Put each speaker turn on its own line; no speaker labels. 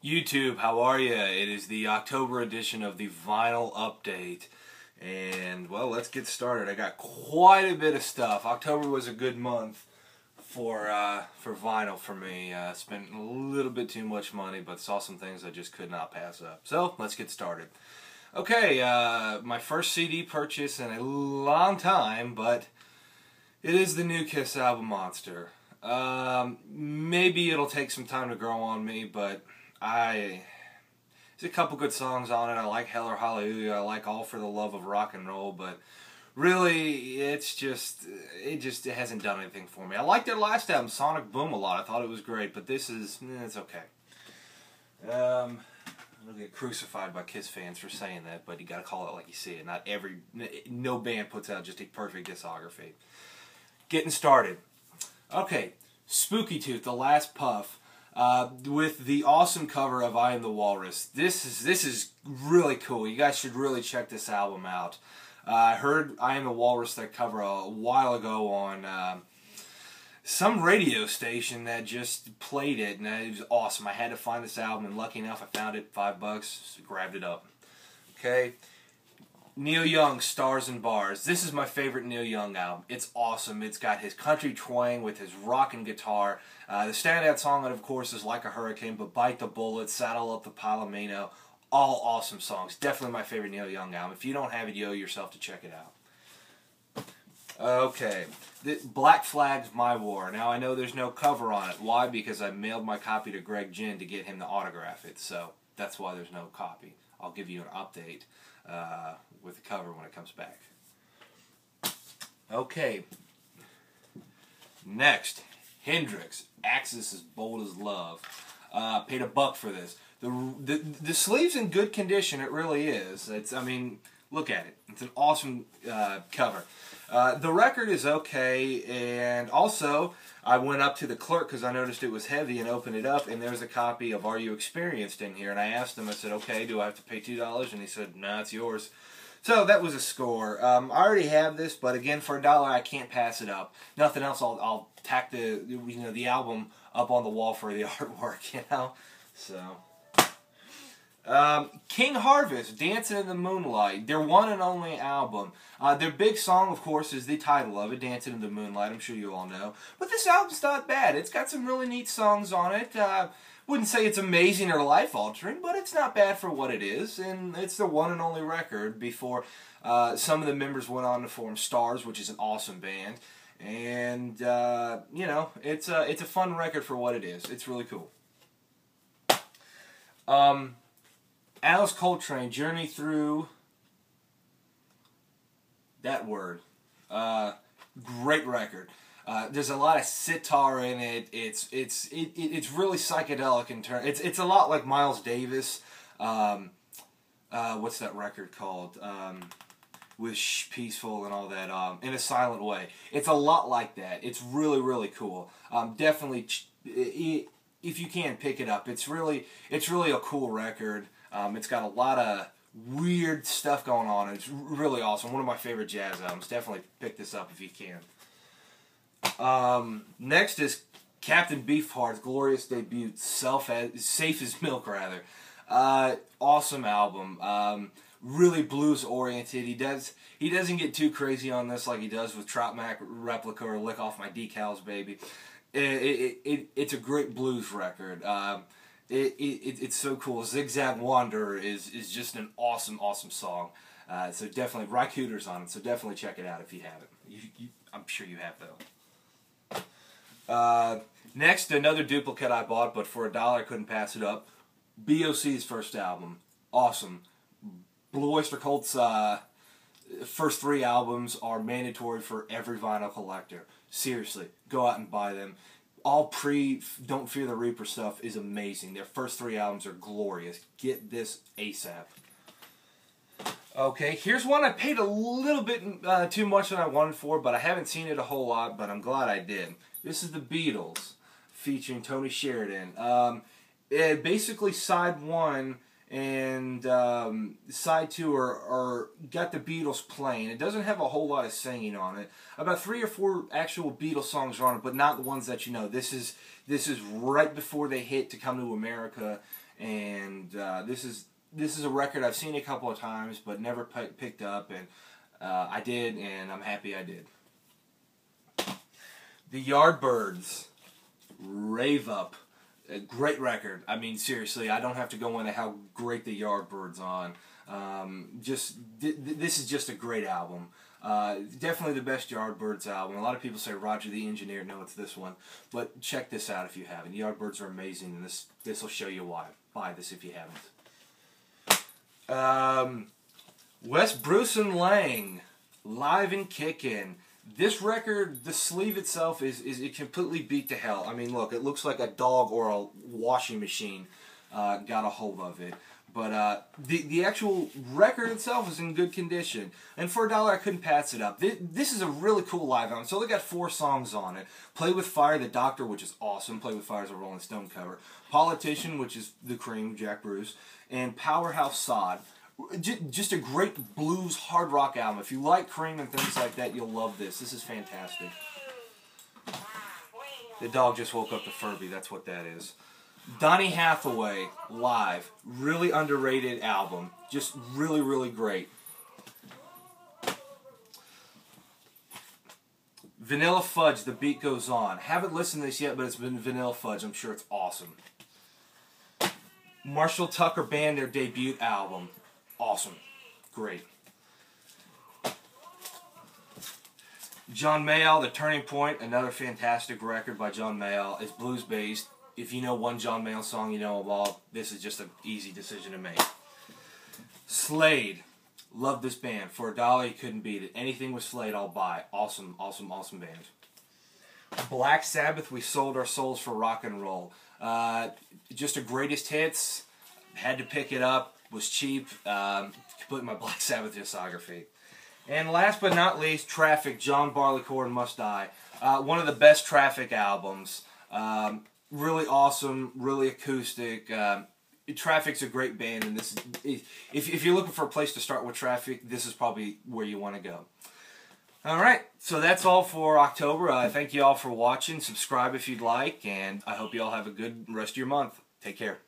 YouTube, how are you? It is the October edition of the Vinyl Update. And, well, let's get started. I got quite a bit of stuff. October was a good month for vinyl for me. Spent a little bit too much money, but saw some things I just could not pass up. So, let's get started. Okay, my first CD purchase in a long time, but it is the new Kiss album, Monster. Maybe it'll take some time to grow on me, but there's a couple good songs on it. I like Hell or Hallelujah. I like All for the Love of Rock and Roll, but really, it hasn't done anything for me. I liked their last album, Sonic Boom, a lot. I thought it was great, but this is, it's okay. I'll get crucified by Kiss fans for saying that, but you gotta call it like you see it. No band puts out just a perfect discography. Getting started. Okay, Spooky Tooth, The Last Puff. With the awesome cover of I Am the Walrus. This is really cool. You guys should really check this album out. I heard I Am the Walrus, that cover, a while ago on some radio station that just played it, and it was awesome. I had to find this album, and lucky enough I found it, $5, so grabbed it up. Okay. Neil Young, Stars and Bars. This is my favorite Neil Young album. It's awesome. It's got his country twang with his rockin' guitar. The standout song, of course, is Like a Hurricane, but Bite the Bullet, Saddle Up the Palomino, all awesome songs. Definitely my favorite Neil Young album. If you don't have it, you owe yourself to check it out. Okay, Black Flag's My War. Now, I know there's no cover on it. Why? Because I mailed my copy to Greg Ginn to get him to autograph it, so that's why there's no copy. I'll give you an update with the cover when it comes back. Okay. Next, Hendrix, Axis as Bold as Love. Paid $1 for this. The sleeve's in good condition. It really is. Look at it. It's an awesome cover. The record is okay, and also I went up to the clerk because I noticed it was heavy and opened it up, and there's a copy of Are You Experienced in here, and I asked him, I said, okay, do I have to pay $2? And he said, no, it's yours. So that was a score. I already have this, but again, for $1, I can't pass it up. Nothing else, I'll tack the album up on the wall for the artwork, you know? So... King Harvest, Dancing in the Moonlight, their one and only album. Their big song, of course, is the title of it, Dancing in the Moonlight. I'm sure you all know. But this album's not bad. It's got some really neat songs on it. Wouldn't say it's amazing or life-altering, but it's not bad for what it is. And it's their one and only record before some of the members went on to form Stars, which is an awesome band. And, it's a fun record for what it is. It's really cool. Alice Coltrane, Journey Through that word. Great record. There's a lot of sitar in it. It's really psychedelic in turn. It's a lot like Miles Davis. What's that record called? With Peaceful and all that. In a Silent Way. It's a lot like that. It's really, really cool. Definitely, if you can, pick it up. It's really a cool record. It's got a lot of weird stuff going on. It's really awesome. One of my favorite jazz albums. Definitely pick this up if you can. Next is Captain Beefheart's glorious debut, Safe as Milk, rather. Awesome album. Really blues oriented. He doesn't get too crazy on this like he does with Trout Mac Replica or Lick Off My Decals, Baby. It's a great blues record. It's so cool. Zigzag Wanderer is just an awesome song. So definitely, Rycooter's on it, so definitely check it out if you haven't. I'm sure you have, though. Next, another duplicate I bought, but for $1 I couldn't pass it up. BOC's first album. Awesome. Blue Oyster Cult's first 3 albums are mandatory for every vinyl collector. Seriously, go out and buy them. All Don't Fear the Reaper stuff is amazing. Their first 3 albums are glorious. Get this ASAP. Okay, here's one I paid a little bit too much than I wanted for, but I haven't seen it a whole lot, but I'm glad I did. This is The Beatles, featuring Tony Sheridan. Basically, side 1 and side 2 are got the Beatles playing. It doesn't have a whole lot of singing on it. About 3 or 4 actual Beatles songs are on it, but not the ones that you know. This is right before they hit to come to America, and this is a record I've seen a couple of times, but never picked up, and I did, and I'm happy I did. The Yardbirds, Rave Up. A great record. I mean, seriously, I don't have to go into how great the Yardbirds on. This is just a great album. Definitely the best Yardbirds album. A lot of people say Roger the Engineer. No, it's this one. But check this out if you haven't. The Yardbirds are amazing, and this will show you why. Buy this if you haven't. Wes Bruce and Lang, Live and Kickin'. This record, the sleeve itself is it completely beat to hell. I mean, look, it looks like a dog or a washing machine got a hold of it. But the actual record itself is in good condition. And for $1, I couldn't pass it up. This is a really cool live album. It's only got 4 songs on it. Play With Fire, The Doctor, which is awesome. Play With Fire is a Rolling Stone cover. Politician, which is The Cream, Jack Bruce. And Powerhouse Sod. Just a great blues hard rock album. If you like Cream and things like that, you'll love this. This is fantastic. The dog just woke up to Furby. That's what that is. Donny Hathaway, Live. Really underrated album. Just really, really great. Vanilla Fudge, The Beat Goes On. Haven't listened to this yet, but it's been Vanilla Fudge. I'm sure it's awesome. Marshall Tucker Band, their debut album. Awesome. Great. John Mayall, The Turning Point, another fantastic record by John Mayall. It's blues-based. If you know one John Mayall song, you know them all. This is just an easy decision to make. Slade. Love this band. For $1, you couldn't beat it. Anything with Slade, I'll buy. Awesome, awesome, awesome band. Black Sabbath, We Sold Our Souls for Rock and Roll. Just a greatest hits. Had to pick it up. Was cheap. Put in my Black Sabbath discography. And last but not least, Traffic, John Barleycorn Must Die. One of the best Traffic albums. Really awesome, really acoustic. Traffic's a great band, and this is, if you're looking for a place to start with Traffic, this is probably where you want to go. Alright, so that's all for October. Thank you all for watching. Subscribe if you'd like, and I hope you all have a good rest of your month. Take care.